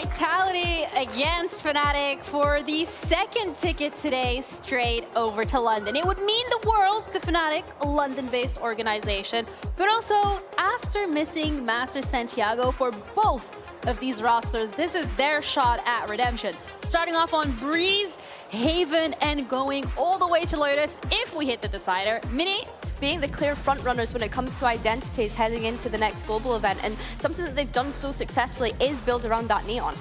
Vitality against Fnatic for the second ticket today straight over to London. It would mean the world to Fnatic, a London-based organization, but also after missing Master Santiago for both of these rosters, this is their shot at redemption. Starting off on Breeze, Haven, and going all the way to Lotus if we hit the decider. Mini, being the clear front runners when it comes to identities heading into the next global event, and something that they've done so successfully is build around that neon.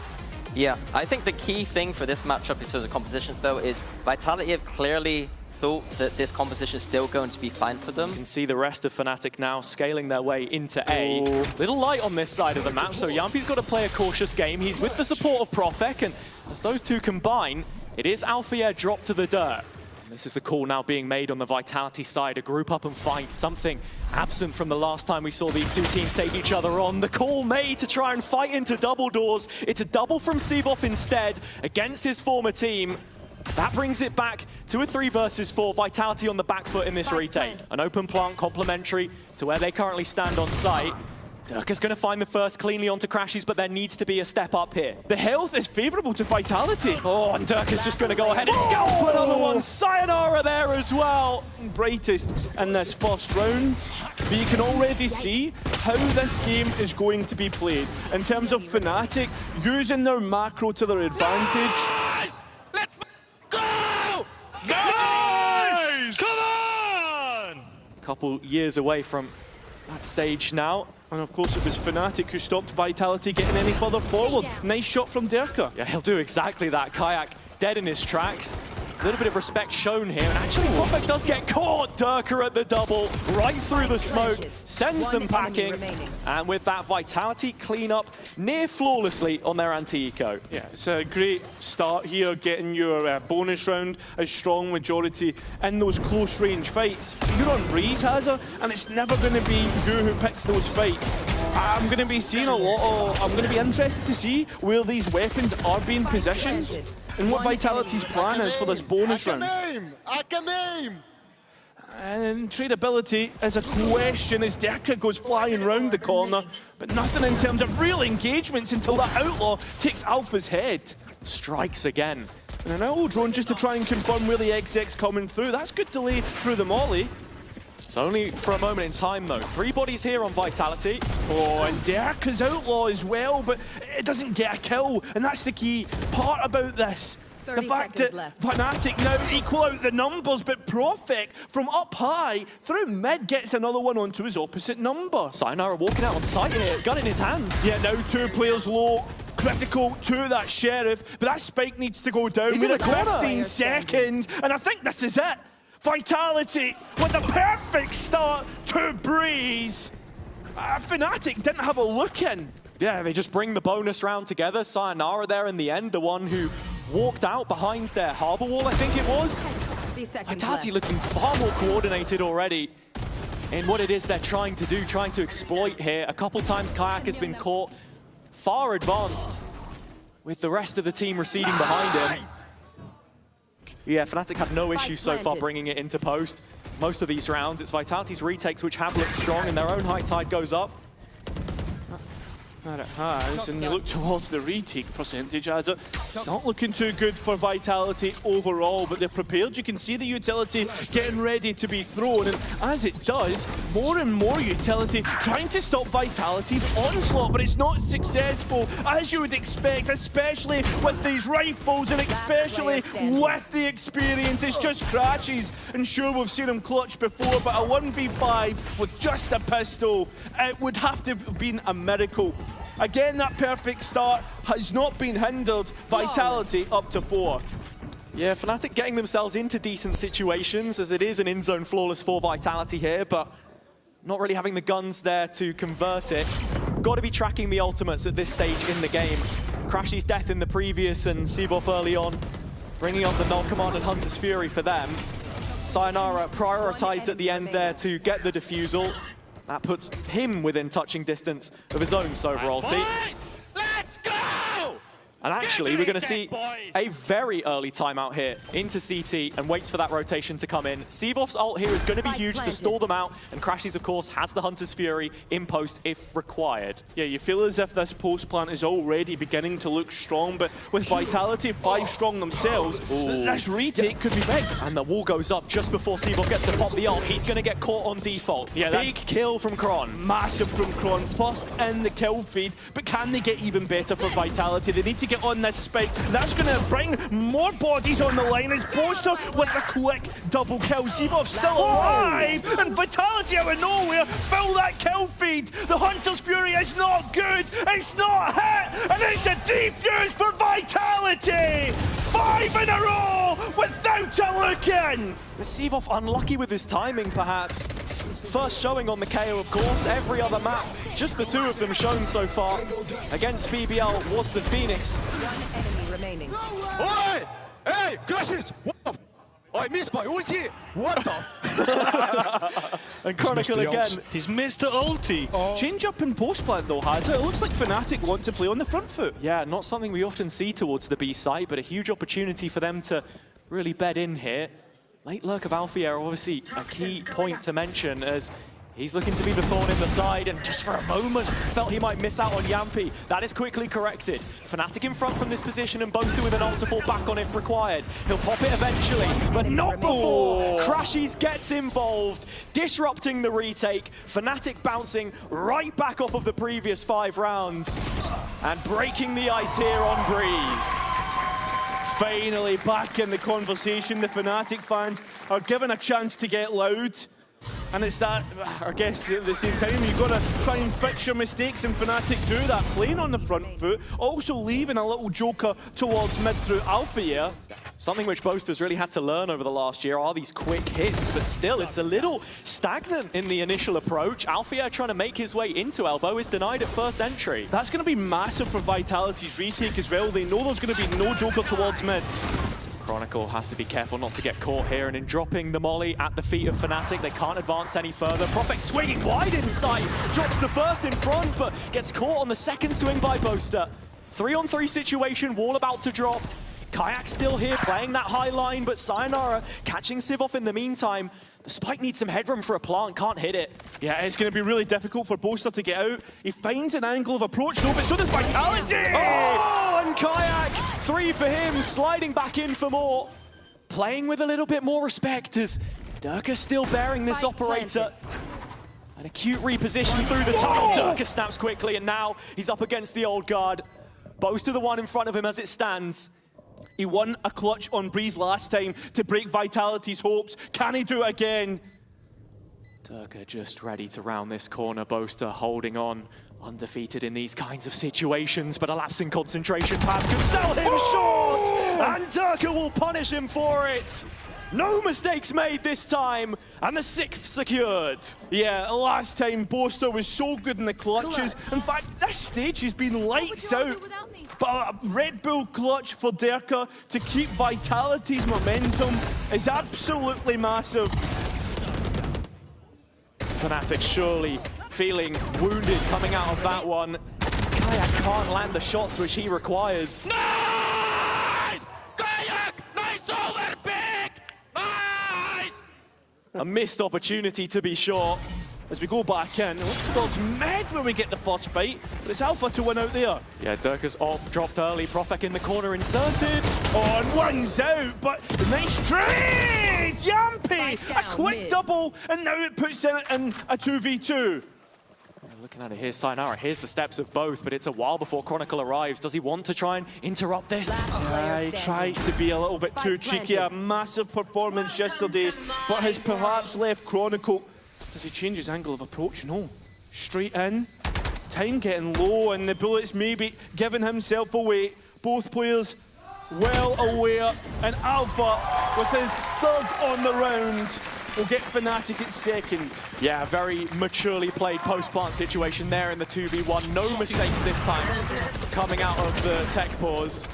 Yeah, I think the key thing for this matchup in terms of compositions though is Vitality have clearly thought that this composition is still going to be fine for them. You can see the rest of Fnatic now scaling their way into A. Little light on this side of the map, so Yampi's got to play a cautious game. He's with the support of Profek, and as those two combine, it is Alfier dropped to the dirt. This is the call now being made on the Vitality side, a group up and fight, something absent from the last time we saw these two teams take each other on. The call made to try and fight into double doors. It's a double from Sivov instead against his former team. That brings it back to a 3 versus 4. Vitality on the back foot in this retake. An open plant complementary to where they currently stand on site. Durka's going to find the first cleanly onto Crashies, but there needs to be a step up here. The health is favorable to Vitality. Oh, and Durka's just going to go ahead and scalp another one. Sayonara there as well. Brightest in this first round, but you can already see how this game is going to be played in terms of Fnatic using their macro to their advantage. Let's go! Guys! Come on! Couple years away from that stage now. And of course it was Fnatic who stopped Vitality getting any further forward. Nice shot from Durka. Yeah, he'll do exactly that. Kayak dead in his tracks. A little bit of respect shown here, and actually Profek does get caught. Durka at the double, right through the smoke, sends them packing. And with that, Vitality clean up near flawlessly on their anti-eco. Yeah, it's a great start here, getting your bonus round, a strong majority in those close range fights. You're on Breeze, Hazard, and it's never going to be you who picks those fights. I'm going to be seeing a lot of, I'm going to be interested to see where these weapons are being positioned and what Vitality's plan is for this bonus round. I can name! And tradability is a question as Durka goes flying round the corner, but nothing in terms of real engagements until that Outlaw takes Alpha's head. Strikes again. And an Outlaw drone just to try and confirm where the exec's coming through. That's good delay through the molly. It's only for a moment in time though. 3 bodies here on Vitality. Oh, and Durka's Outlaw as well, but it doesn't get a kill, and that's the key part about this. The fact that Fnatic now equal out the numbers, but Profek from up high through mid gets another one onto his opposite number. Sayonara walking out on site here, gun in his hands. Yeah, now 2 players low, critical to that Sheriff, but that spike needs to go down. He's in the corner. 15 seconds, and I think this is it. Vitality with a perfect start to Breeze. Fnatic didn't have a look in. Yeah, they just bring the bonus round together. Sayonara there in the end, the one who walked out behind their harbor wall, I think it was. Vitality looking far more coordinated already in what it is they're trying to do, trying to exploit here. A couple times Kayak has been caught far advanced with the rest of the team receding behind him. Yeah, Fnatic had no issue so far bringing it into post. Most of these rounds, it's Vitality's retakes which have looked strong, and their own high tide goes up. That it has, and you look towards the retake percentage as it's not looking too good for Vitality overall, but they're prepared. You can see the utility getting ready to be thrown, and as it does, more and more utility trying to stop Vitality's onslaught, but it's not successful, as you would expect, especially with these rifles and especially with the experience. It's just Crashies, and sure, we've seen him clutch before, but a 1v5 with just a pistol, it would have to have been a miracle. Again, that perfect start has not been hindered. Vitality up to 4. Yeah, Fnatic getting themselves into decent situations, as it is an in-zone flawless for Vitality here, but not really having the guns there to convert it. Got to be tracking the ultimates at this stage in the game. Crashy's death in the previous and Sivov early on, bringing on the Null Command and Hunter's Fury for them. Sayonara prioritized at the end there to get the defusal. That puts him within touching distance of his own Sova ulti. Let's go! And actually, we're going to see a very early timeout here into CT and waits for that rotation to come in. Sivov's ult here is going to be huge to stall them out, and Crashies, of course, has the Hunter's Fury in post if required. Yeah, you feel as if this post plant is already beginning to look strong, but with Vitality 5 strong themselves, this retake could be big. And the wall goes up just before Sivov gets to pop the ult. He's going to get caught on default. Yeah, big kill from Kron. Massive from Kron, first in the kill feed, but can they get even better for Vitality? They need to get on this spike. That's going to bring more bodies on the line as Boaster with a quick double kill. Sivov's still alive, and Vitality out of nowhere fill that kill feed. The Hunter's Fury is not good, it's not hit, and it's a defuse for Vitality! 5 in a row without a look in! Sivov unlucky with his timing, perhaps. First showing on the KO, of course. Every other map, just the two of them shown so far. Against BBL was the Phoenix. One enemy remaining. Oi! Hey, Crashies! What the f? I missed my ulti! What the? And Chronicle again. He's missed the ulti. Change up in post plant though, has it? It looks like Fnatic want to play on the front foot. Yeah, not something we often see towards the B site, but a huge opportunity for them to really bed in here. Late lurk of Alfia, obviously a key point to mention, as he's looking to be the thorn in the side, and just for a moment felt he might miss out on Yampi. That is quickly corrected. Fnatic in front from this position, and Boaster with an ult to fall back on if required. He'll pop it eventually, but not before Crashies gets involved, disrupting the retake. Fnatic bouncing right back off of the previous 5 rounds, and breaking the ice here on Breeze. Finally back in the conversation. The Fnatic fans are given a chance to get loud. And it's that, I guess, at the same time, you've got to try and fix your mistakes, and Fnatic do that, playing on the front foot, also leaving a little joker towards mid through Alfia. Something which Boaster's really had to learn over the last year are these quick hits, but still, it's a little stagnant in the initial approach. Alfia trying to make his way into Elbow is denied at first entry. That's going to be massive for Vitality's retake as well. They know there's going to be no joker towards mid. Chronicle has to be careful not to get caught here, and in dropping the molly at the feet of Fnatic, they can't advance any further. Prophet swinging wide in sight, drops the first in front, but gets caught on the second swing by Boaster. 3-on-3 situation, wall about to drop. Kayak still here, playing that high line, but Sayonara catching Sivov in the meantime. The spike needs some headroom for a plant, can't hit it. Yeah, it's going to be really difficult for Boaster to get out. He finds an angle of approach though, but so does Vitality! Oh, and Kayak, 3 for him, sliding back in for more. Playing with a little bit more respect as Durka still bearing this operator. An acute reposition through the tunnel. Durka snaps quickly, and now he's up against the old guard. Boaster the one in front of him as it stands. He won a clutch on Breeze last time to break Vitality's hopes. Can he do it again? Durka just ready to round this corner. Boaster holding on, undefeated in these kinds of situations, but a lapse in concentration perhaps could sell him short, and Durka will punish him for it. No mistakes made this time, and the 6th secured. Yeah, last time Boaster was so good in the clutches. In fact, this stage has been lights out. But a Red Bull clutch for Durka to keep Vitality's momentum is absolutely massive. Fnatic surely feeling wounded coming out of that one. Kayak can't land the shots which he requires. Nice! Kayak! Nice overpick! Nice! A missed opportunity to be sure. As we go back in, towards mid when we get the first fight, but it's Alpha to win out there. Yeah, Durka's off, dropped early, Profek in the corner, inserted. Oh, and one's out, but nice trade! Yampi! A quick double, and now it puts in a 2v2. Looking at it here, Sayonara, here's the steps of both, but it's a while before Chronicle arrives. Does he want to try and interrupt this? Yeah, he tries to be a little bit too cheeky. A massive performance yesterday, but has perhaps left Chronicle. Does he change his angle of approach? No. Straight in. Time getting low, and the bullets maybe giving himself away. Both players well aware, and Alpha with his 3rd on the round will get Fnatic at 2nd. Yeah, very maturely played post-plant situation there in the 2v1. No mistakes this time coming out of the tech pause.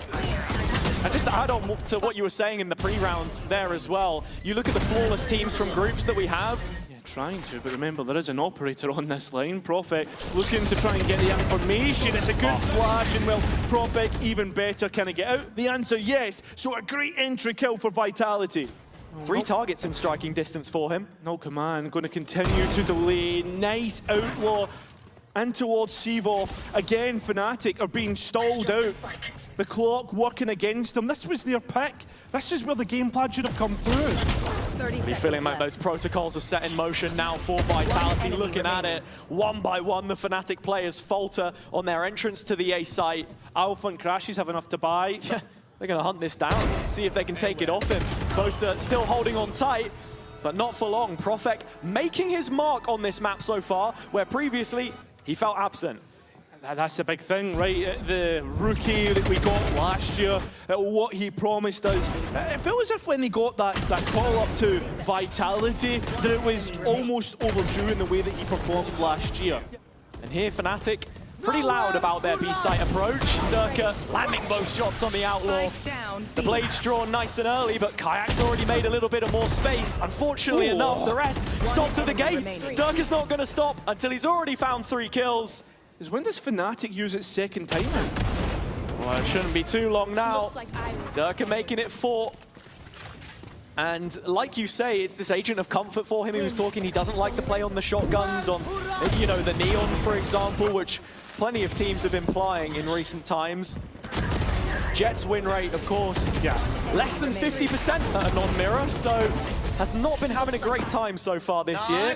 And just to add on to what you were saying in the pre-round there as well, you look at the flawless teams from groups that we have, Trying to, but remember there is an operator on this line. Prophet looking to try and get the information. It's a good flash, and well, Prophet even better. Can he get out? The answer, yes. So a great entry kill for Vitality. 3 targets in striking distance for him. No command, going to continue to delay. Nice outlaw. And towards Sivov. Again, Fnatic are being stalled out. The clock working against them. This was their pick. This is where the game plan should have come through. Really feeling like those protocols are set in motion now for Vitality. Looking at it, one by one, the Fnatic players falter on their entrance to the A site. Alpha and Crashes have enough to buy. Yeah, they're going to hunt this down, see if they can take it off him. Boaster still holding on tight, but not for long. Profek making his mark on this map so far, where previously he felt absent. That's the big thing, right? The rookie that we got last year, what he promised us. It felt as if when he got that call up to Vitality, that it was almost overdue in the way that he performed last year. And here Fnatic, pretty loud about their B-site approach. Durka landing both shots on the Outlaw. The blades drawn nice and early, but Kayak's already made a little bit of more space. Unfortunately enough, the rest stopped at the gates. Durka's not going to stop until he's already found 3 kills. When does Fnatic use its second timer? Well, it shouldn't be too long now. Durka making it 4. And like you say, it's this agent of comfort for him. He was talking, he doesn't like to play on the shotguns, on, you know, the Neon, for example, which plenty of teams have been playing in recent times. Jet's win rate, of course, less than 50% at a non-mirror, so has not been having a great time so far this year.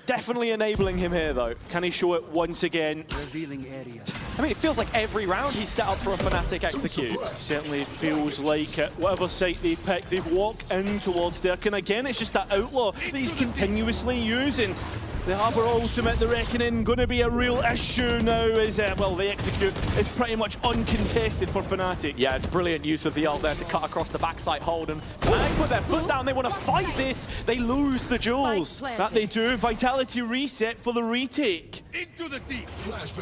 Definitely enabling him here, though. Can he show it once again? I mean, it feels like every round he's set up for a Fnatic execute. Certainly feels like it. Whatever site they pick, they walk in towards Dirk. And again, it's just that outlaw that he's continuously using. The Harbour ultimate, the reckoning, going to be a real issue now as, well, the execute is pretty much uncontested for Fnatic. Yeah, it's brilliant use of the ult there to cut across the backside hold, and Fnatic put their foot down. They want to fight this. They lose the jewels. That they do. Vitality reset for the retake. Into the deep.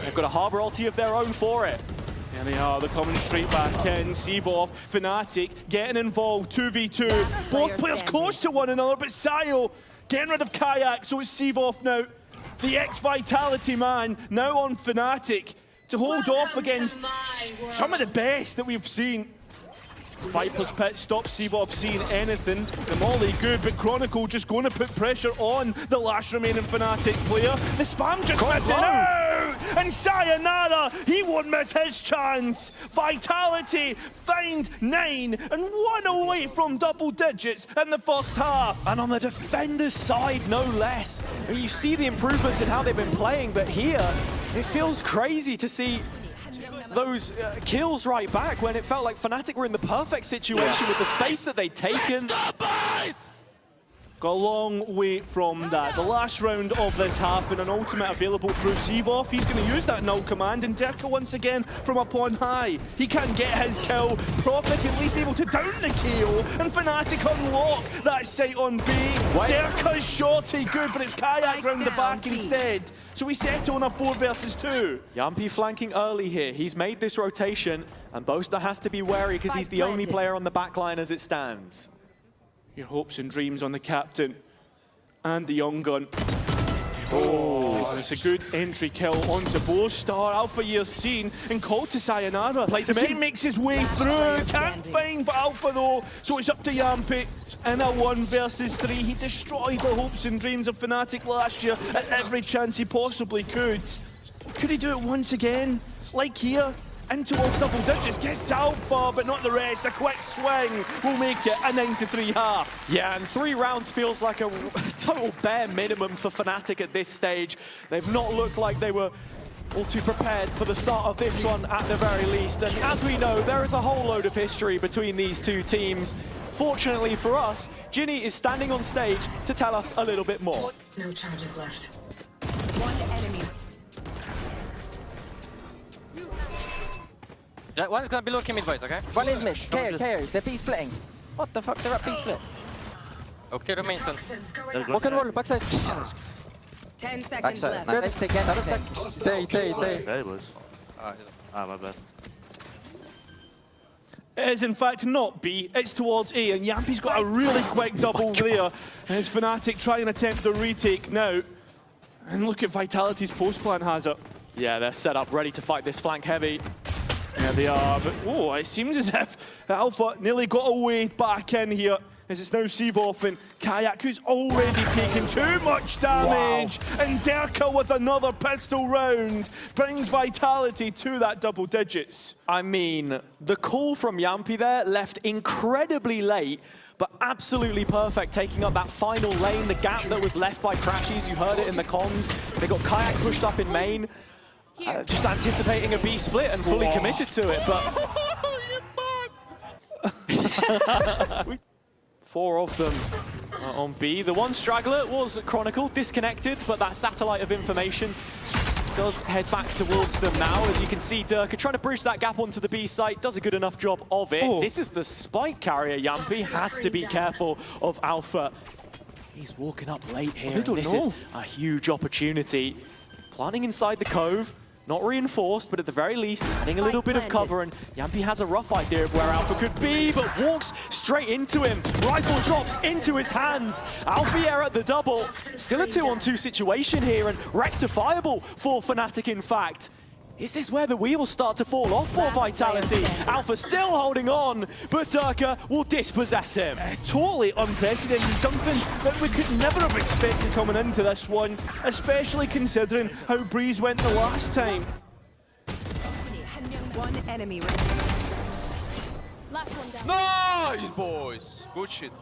They've got a Harbour ulti of their own for it. There they are, they're coming straight back in. Sivov, Fnatic getting involved, 2v2. Both players close to one another, but Sayo getting rid of Kayak, so it's Sivov now. The ex-Vitality man now on Fnatic to hold off against some of the best that we've seen. Viper's Pit stops Sivov seeing anything. The Molly good, but Chronicle just going to put pressure on the last remaining Fnatic player. The spam just missing out! And Sayonara, he won't miss his chance. Vitality find 9 and 1 away from double digits in the first half. And on the defender's side, no less. I mean, you see the improvements in how they've been playing, but here, it feels crazy to see those kills right back when it felt like Fnatic were in the perfect situation with the space that they'd taken. Got a long way from that. The last round of this half and an ultimate available through Sivov. He's going to use that null command, and Dirka once again from up on high. He can't get his kill. Prophet at least able to down the KO, and Fnatic unlock that site on B. Dirka's shorty good, but it's Kayak round the back instead. So we settle on a 4 versus 2. Yampi flanking early here. He's made this rotation, and Boaster has to be wary because he's the only player on the backline as it stands. Your hopes and dreams on the captain and the young gun. Oh, it's a good entry kill onto Boaster. Alpha Year's seen and called to Sayonara. Plays him He in. makes his way through. Can't find Alpha though, so it's up to Yampi. In a 1 versus 3, he destroyed the hopes and dreams of Fnatic last year at every chance he possibly could. Could he do it once again? Like here? In towards double digits, gets Alpha, but not the rest. A quick swing will make it a 9-3 half. Yeah, and 3 rounds feels like a total bare minimum for Fnatic at this stage. They've not looked like they were all too prepared for the start of this one at the very least. And as we know, there is a whole load of history between these two teams. Fortunately for us, Ginny is standing on stage to tell us a little bit more. No charges left. One enemy. Yeah, one is gonna be looking mid boys, okay? One is mid. KO, KO. They're B splitting. What the fuck? They're at B split. Okay, remains on. Walk and roll. Backside. 10 seconds Backside. left. Nice. Take 7 seconds. Say. Ah, My bad. It is in fact not B, it's towards A, and Yampy's got a really quick double there. As Fnatic try and attempt the retake now. And look at Vitality's post plan has it. Yeah, they're set up, ready to fight this flank heavy. There they are, but oh, it seems as if Alpha nearly got away back in here. As it's now Seavoff and Kayak, who's already taken too much damage. Wow. And Derka with another pistol round brings Vitality to that double digits. I mean, the call from Yampy there left incredibly late, but absolutely perfect, taking up that final lane, the gap that was left by Crashies. You heard it in the comms. They got Kayak pushed up in main, just anticipating a B split and fully committed to it, but... 4 of them on B. The one straggler was Chronicle, disconnected, but that satellite of information does head back towards them now. As you can see, Derka trying to bridge that gap onto the B site, does a good enough job of it. This is the spike carrier. Yampy has to be careful of Alpha. He's walking up late here, and this is a huge opportunity. Planting inside the cove. Not reinforced, but at the very least, adding a little bit of cover, and Yampy has a rough idea of where Alpha could be, but walks straight into him. Rifle drops into his hands. Alfier at the double. Still a 2-on-2 situation here, and rectifiable for Fnatic, in fact. Is this where the wheels start to fall off for Vitality? Alpha still holding on, but Derka will dispossess him. Totally unprecedented, something that we could never have expected coming into this one, especially considering how Breeze went the last time. One enemy. Last one down. Nice, boys. Good shit.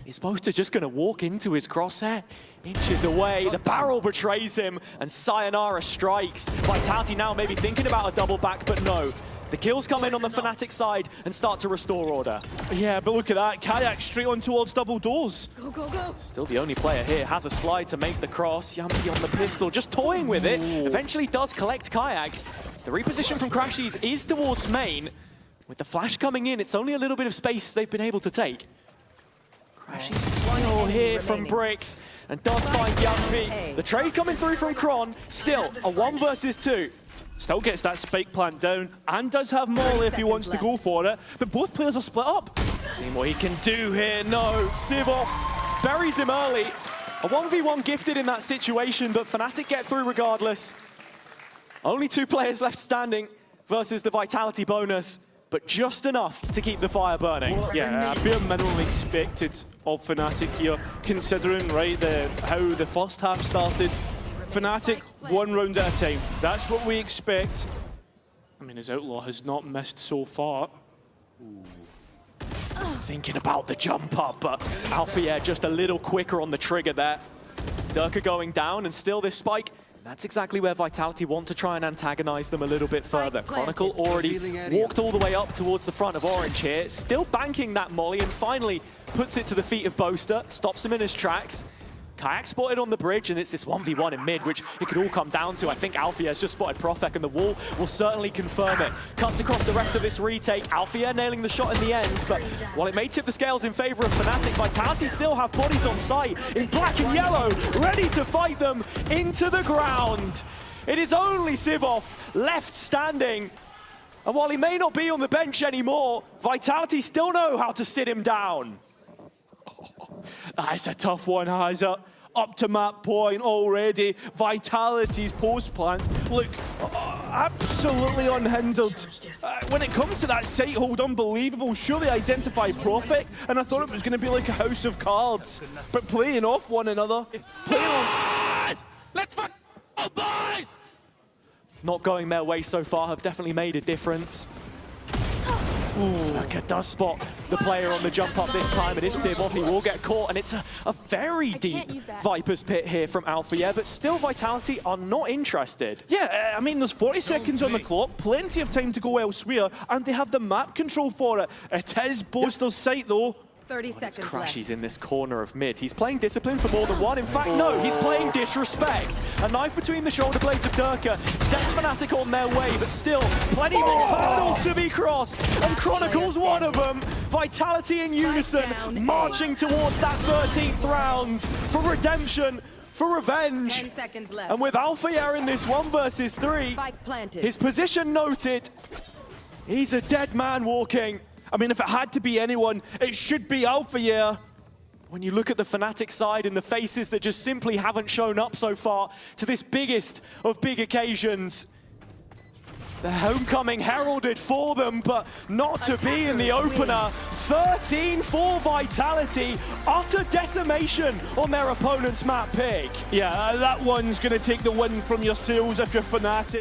He's supposed to just going to walk into his crosshair. Inches away, the barrel betrays him, and Sayonara strikes. Vitality now maybe thinking about a double back, but no. The kills come in on the Fnatic side and start to restore order. Yeah, but look at that. Kayak straight on towards double doors. Go, go, go. Still the only player here, has a slide to make the cross. Yampy on the pistol, just toying with it. Eventually does collect Kayak. The reposition from Crashies is towards main. With the flash coming in, it's only a little bit of space they've been able to take. Crashies slow here from Bricks, and does find Yampy. The trade coming through from Kron, still a 1 versus 2. Still gets that spike plant down, and does have Molly if he wants to go for it, but both players are split up. Seeing what he can do here, no. Seavoff buries him early. A 1v1 gifted in that situation, but Fnatic get through regardless. Only 2 players left standing versus the Vitality bonus, but just enough to keep the fire burning. Yeah, bare minimum expected of Fnatic here, considering how the first half started. Fnatic, 1 round at a time. That's what we expect. I mean, his Outlaw has not missed so far. Thinking about the jump up, but Alfier just a little quicker on the trigger there. Derka going down, and still this spike. That's exactly where Vitality want to try and antagonize them a little bit further. Chronicle already walked all the way up towards the front of Orange here, still banking that molly, and finally puts it to the feet of Boaster, stops him in his tracks. Kayak spotted on the bridge, and it's this 1v1 in mid, which it could all come down to. I think Alfier has just spotted Profek, and the wall will certainly confirm it. Cuts across the rest of this retake. Alfier nailing the shot in the end, but while it may tip the scales in favor of Fnatic, Vitality still have bodies on site in black and yellow, ready to fight them into the ground. It is only Seavoff left standing, and while he may not be on the bench anymore, Vitality still know how to sit him down. That's a tough one, Hazard. Up to map point already. Vitality's post plans look absolutely unhindered. When it comes to that site hold, unbelievable. Surely identify Profit, and I thought it was going to be like a house of cards. But playing off one another. Let's fuck boys! Not going their way so far have definitely made a difference. Derka does spot the player on the jump up this time. It is Seavoff, he will get caught, and it's a very deep Viper's Pit here from Alfier, but still Vitality are not interested. Yeah, I mean, there's 40 seconds on the clock, plenty of time to go elsewhere, and they have the map control for it. It is Boaster's site, though. 30 seconds left. Crashies in this corner of mid. He's playing discipline for more than one. In fact, no, he's playing disrespect. A knife between the shoulder blades of Derka sets Fnatic on their way, but still plenty more hurdles to be crossed. And Chronicle's one of them. Vitality in unison, marching towards that 13th round for redemption, for revenge. 10 seconds left. And with Alfier in this 1 versus 3, his position noted. He's a dead man walking. I mean, if it had to be anyone, it should be Alpha. When you look at the Fnatic side and the faces that just simply haven't shown up so far to this biggest of big occasions, the homecoming heralded for them, but not to be in the opener. 13 for Vitality, utter decimation on their opponent's map pick. Yeah, that one's going to take the win from yourselves if you're Fnatic.